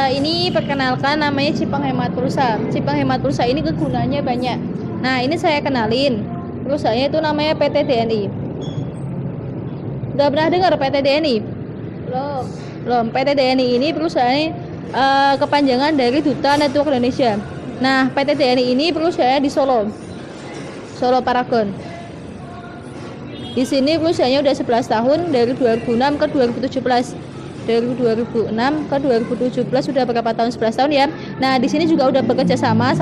Ini perkenalkan namanya chip penghemat pulsa. Chip penghemat pulsa ini kegunaannya banyak. Nah, ini saya kenalin. Perusahaannya itu namanya PT DNI. Udah pernah dengar PT DNI? Belum. PT DNI ini perusahaan kepanjangan dari Duta Network Indonesia. Nah, PT DNI ini perusahaannya di Solo Paragon. Di sini perusahaannya udah 11 tahun dari 2006 ke 2017. Dari 2006 ke 2017 sudah berapa tahun? 11 tahun ya. Nah, di sini juga udah bekerja sama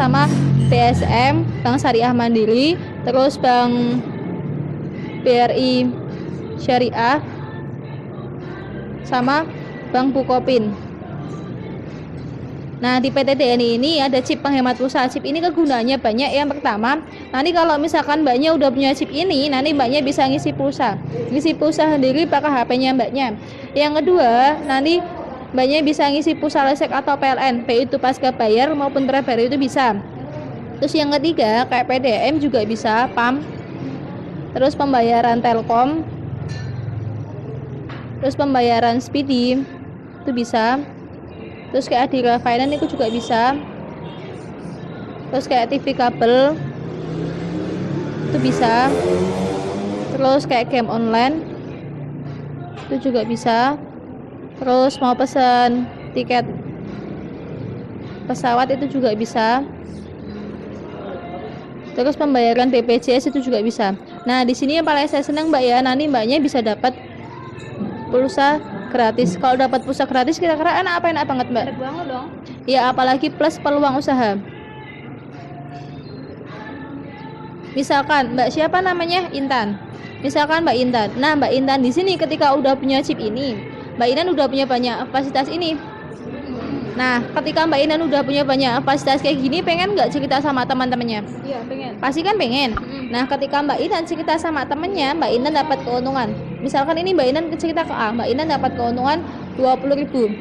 BSM, Bank Syariah Mandiri, terus Bank BRI Syariah, sama Bank Bukopin. Nah, di PT DNI ini ada chip penghemat pulsa. Chip ini kegunaannya banyak. Yang pertama, nanti kalau misalkan mbaknya udah punya chip ini, nanti mbaknya bisa ngisi pulsa sendiri pakai HP-nya mbaknya. Yang kedua, nanti mbaknya bisa ngisi pulsa listrik atau PLN, baik itu pasca bayar maupun prabayar itu bisa. Terus yang ketiga, kayak PDM juga bisa, PAM. Terus pembayaran Telkom, terus pembayaran Speedy itu bisa. Terus kayak Adira Finance itu juga bisa. Terus kayak TV kabel itu bisa. Terus kayak game online itu juga bisa. Terus mau pesan tiket pesawat itu juga bisa. Terus pembayaran BPJS itu juga bisa. Nah, di sini yang paling saya senang Mbak ya, nanti mbaknya bisa dapat pulsa gratis. Kalau dapat pulsa gratis kira-kira enak banget Mbak? Enak banget dong. Ya, apalagi plus peluang usaha. Misalkan Mbak siapa namanya? Intan. Misalkan Mbak Intan. Nah, Mbak Intan di sini ketika udah punya chip ini, Mbak Intan udah punya banyak fasilitas ini. Nah, ketika Mbak Intan udah punya banyak fasilitas kayak gini, pengen nggak cerita sama teman-temannya? Iya, pengen. Pasti kan pengen. Nah, ketika Mbak Intan cerita sama temennya, Mbak Intan dapat keuntungan. Misalkan ini Mbak Intan cerita ke A, Mbak Intan dapat keuntungan 20.000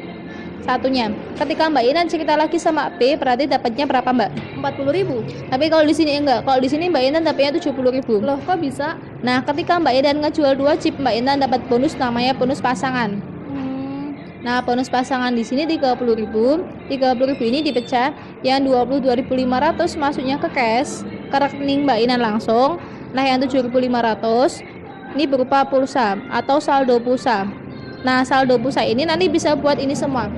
satunya. Ketika Mbak Intan cerita lagi sama B, berarti dapatnya berapa Mbak? 40.000. Tapi kalau di sini enggak. Kalau di sini Mbak Intan dapatnya 70.000. Loh, kok bisa? Nah, ketika Mbak Intan ngejual 2 chip, Mbak Intan dapat bonus namanya bonus pasangan. Nah, bonus pasangan di sini 30.000. 30.000 ini dipecah, yang 22.500 masuknya ke cash, ke rekening Mbak Intan langsung. Nah, yang 7.500 ini berupa pulsa atau saldo pulsa. Nah, saldo pulsa ini nanti bisa buat ini semua.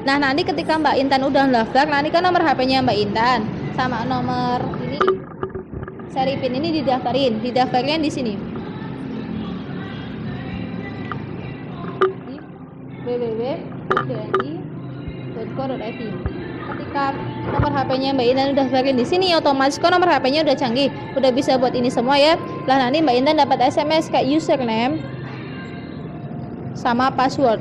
Nah, nanti ketika Mbak Intan udah daftar, nanti kan nomor HP-nya Mbak Intan sama nomor ini seri PIN ini didaftarnya di sini. www.dni.co.id. Ketika nomor HP-nya Mbak Intan udah daftarin di sini, otomatis kok nomor HP-nya udah canggih, udah bisa buat ini semua ya. Lah nanti Mbak Intan dapat SMS kayak username sama password.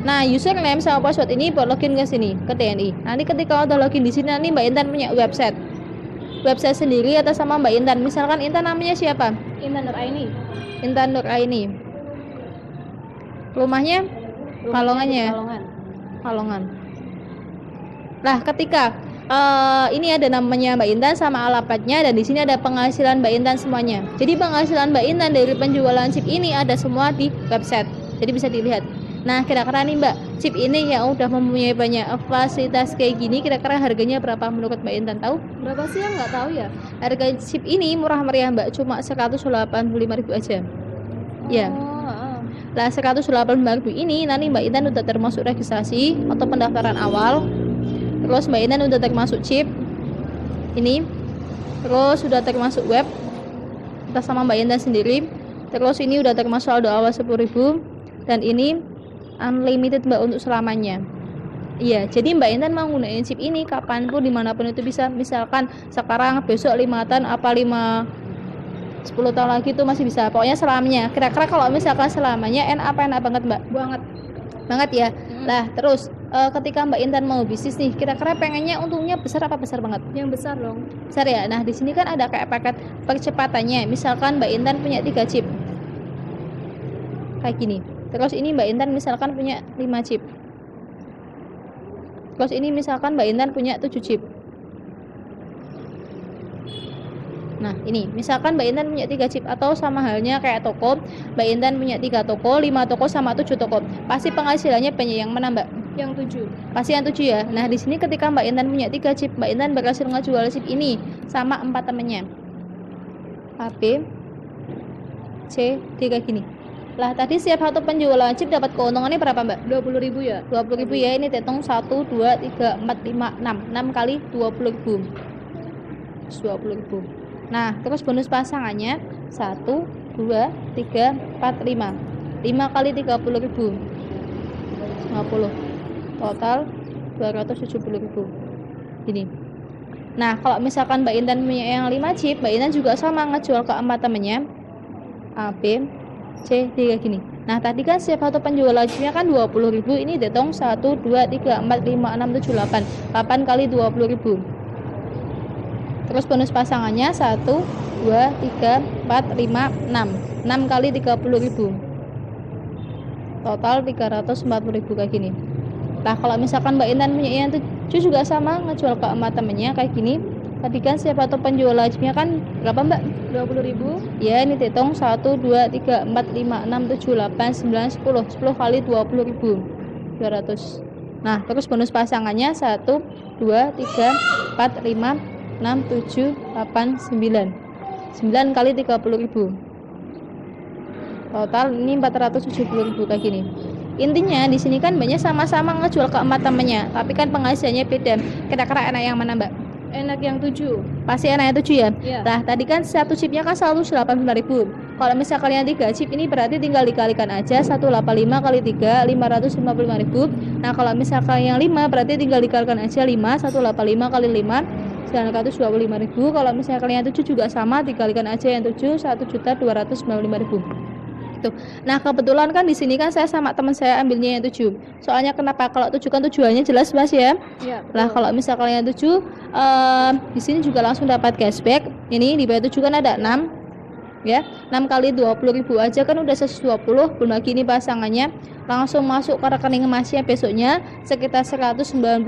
Nah, username sama password ini buat login ke sini, ke DNI. Nanti ketika udah login di sini, nanti Mbak Intan punya website sendiri atas sama Mbak Intan. Misalkan Intan namanya siapa? Intan Nuraini. Intan Nuraini. Rumahnya Kalongannya. Kalongan. Nah, ketika ini ada namanya Mbak Intan sama alamatnya, dan di sini ada penghasilan Mbak Intan semuanya. Jadi penghasilan Mbak Intan dari penjualan chip ini ada semua di website. Jadi bisa dilihat. Nah, kira-kira nih Mbak, chip ini yang udah mempunyai banyak fasilitas kayak gini, kira-kira harganya berapa menurut Mbak Intan? Tahu? Berapa sih? Nggak tahu ya. Harga chip ini murah meriah Mbak, cuma 185.000 aja. Ya. Lah 185.000 ini nanti Mbak Intan udah termasuk registrasi atau pendaftaran awal. Terus Mbak Intan udah termasuk chip ini. Terus sudah termasuk web atas sama Mbak Intan sendiri. Terus ini udah termasuk saldo awal 10.000, dan ini unlimited Mbak untuk selamanya. Iya, jadi Mbak Intan mau gunain chip ini kapanpun dimanapun itu bisa. Misalkan sekarang, besok, 5 tahun, 10 tahun lagi itu masih bisa. Pokoknya selamanya. Kira-kira kalau misalkan selamanya enak banget Mbak? Banget ya. Lah terus ketika Mbak Intan mau bisnis nih, kira-kira pengennya untungnya besar apa besar banget? Yang besar dong. Besar ya. Nah, di sini kan ada kayak paket percepatannya. Misalkan Mbak Intan punya 3 chip. Kayak gini. Terus ini Mbak Intan misalkan punya 5 chip. Terus ini misalkan Mbak Intan punya 7 chip. Nah, ini misalkan Mbak Intan punya 3 chip atau sama halnya kayak toko, Mbak Intan punya 3 toko, 5 toko sama 7 toko. Pasti penghasilannya banyak yang mana, Mbak? Yang 7. Pasti yang 7 ya. Nah, di sini ketika Mbak Intan punya 3 chip, Mbak Intan berhasil ngejual chip ini sama 4 temennya. A, B, C, D kayak gini. Lah, tadi setiap satu penjualan chip dapat keuntungannya berapa, Mbak? 20.000 ya. 20.000 ya. Ini hitung 1 2 3 4 5 6. 6 kali 20.000. 20.000. Nah, terus bonus pasangannya 1 2 3 4 5. 5 kali 30.000. 50. Total 270.000. Ini. Nah, kalau misalkan Mbak Intan punya yang 5 chip, Mbak Intan juga sama ngejual ke 4 temennya. A, B, C, D kayak gini. Nah, tadi kan setiap satu penjualan chipnya kan 20.000. Ini dihitung 1 2 3 4 5 6 7 8. 8 kali 20.000. Terus bonus pasangannya 1 2 3 4 5 6. 6 kali 30.000. Total 340.000 kayak gini. Nah, kalau misalkan Mbak Intan punya yang 7 juga sama ngejual ke 4 temennya kayak gini. Tadi kan siapa tuh penjual chipnya kan berapa, Mbak? 20.000. Ya, ini dihitung 1 2 3 4 5 6 7 8 9 10. 10 kali 20.000. 200. Nah, terus bonus pasangannya 1 2 3 4 5 6 7 8 9. 9 kali 30.000. Total ini 470.000 kayak gini. Intinya di sini kan banyak sama-sama ngejual ke 4 temennya, tapi kan penghasilannya beda. Kira-kira enak yang mana, Mbak? Enak yang 7. Pasti enak yang 7 ya? Iya. Nah, tadi kan satu chipnya kan selalu 85.000. Kalau misal kalian 3 chip ini berarti tinggal dikalikan aja 185 kali 3 555.000. Nah, kalau misal kalian yang 5 berarti tinggal dikalikan aja 5 185 kali 5 925.000. Kalau misalnya kalian 7 juga sama, dikalikan aja yang 7 1.295.000. Nah, kebetulan kan di sini kan saya sama teman saya ambilnya yang 7. Soalnya kenapa? Kalau 7 kan tujuannya jelas, Mas ya. Iya. Lah, kalau misal kalian 7 di sini juga langsung dapat cashback. Ini di bawah 7 kan ada 6. Ya. 6 kali 20.000 aja kan udah 120. Belum lagi ini pasangannya langsung masuk ke rekening Masnya besoknya sekitar 190.000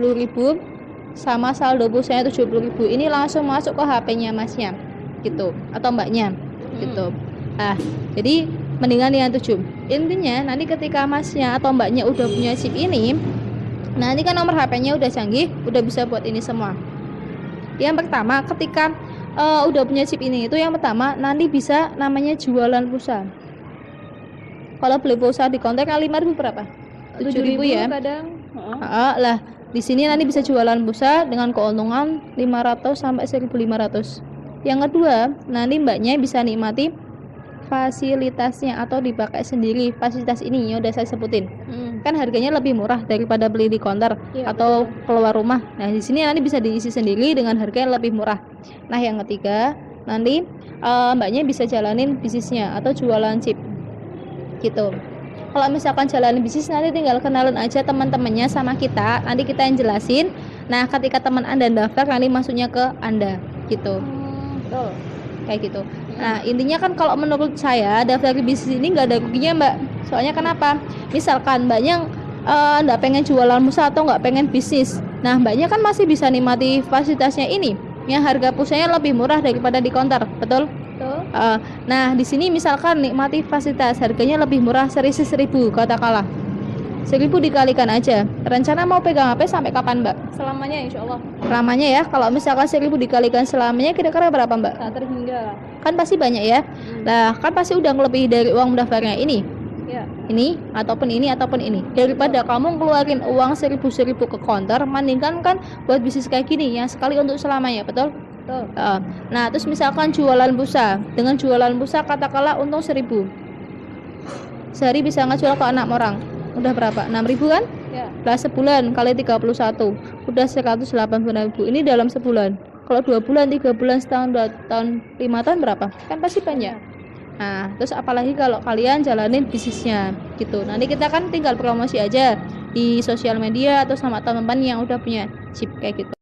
sama saldo busanya 70.000. Ini langsung masuk ke HP-nya Masnya gitu atau Mbaknya gitu. Nah, jadi mendingan yang 7. Intinya nanti ketika Masnya atau Mbaknya udah punya chip ini, nanti kan nomor HP-nya udah canggih, udah bisa buat ini semua. Yang pertama, ketika udah punya chip ini, itu yang pertama nanti bisa namanya jualan pulsa. Kalau beli pulsa di konter kan 5.000 berapa? 7.000 ya. Kadang. Lah, di sini nanti bisa jualan pulsa dengan keuntungan 500 sampai 1.500. Yang kedua, nanti Mbaknya bisa nikmati fasilitasnya atau dipakai sendiri. Fasilitas ini ya udah saya sebutin. Kan harganya lebih murah daripada beli di counter atau keluar rumah. Nah, di sini nanti bisa diisi sendiri dengan harga yang lebih murah. Nah, yang ketiga, nanti Mbaknya bisa jalanin bisnisnya atau jualan chip. Gitu. Kalau misalkan jalanin bisnis nanti tinggal kenalin aja teman-temannya sama kita. Nanti kita yang jelasin. Nah, ketika teman Anda daftar nanti masuknya ke Anda gitu. Betul. Kayak gitu. Nah, intinya kan kalau menurut saya daftar bisnis ini nggak ada ruginya, Mbak. Soalnya kenapa? Misalkan Mbaknya nggak pengen jualan pulsa atau nggak pengen bisnis. Nah, Mbaknya kan masih bisa nikmati fasilitasnya ini. Yang harga pulsanya lebih murah daripada di counter, betul? Betul. Nah, di sini misalkan nikmati fasilitas harganya lebih murah 1.000 katakanlah. 1.000 dikalikan aja. Rencana mau pegang HP sampai kapan, Mbak? Selamanya insya Allah. Selamanya ya. Kalau misalkan 1.000 dikalikan selamanya kira-kira berapa, Mbak? Tak terhingga. Kan pasti banyak ya. Nah, kan pasti udah lebih dari uang mendaftarnya ini. Ya. Ini ataupun ini ataupun ini. Daripada kamu keluarin uang 1.000 ke counter, mendingan kan buat bisnis kayak gini yang sekali untuk selamanya, betul? Betul. Nah, terus misalkan jualan pulsa. Dengan jualan pulsa katakanlah untung 1.000. Sehari bisa ngejual ke 6 orang. Udah berapa? 6.000 kan? Ya. Lah sebulan kali 31 udah 180.000. Ini dalam sebulan. Kalau 2 bulan, 3 bulan, setahun, 2 tahun, 5 tahun berapa? Kan pasti banyak. Nah, terus apalagi kalau kalian jalanin bisnisnya gitu. Nanti kita kan tinggal promosi aja di sosial media atau sama teman-teman yang udah punya chip kayak gitu.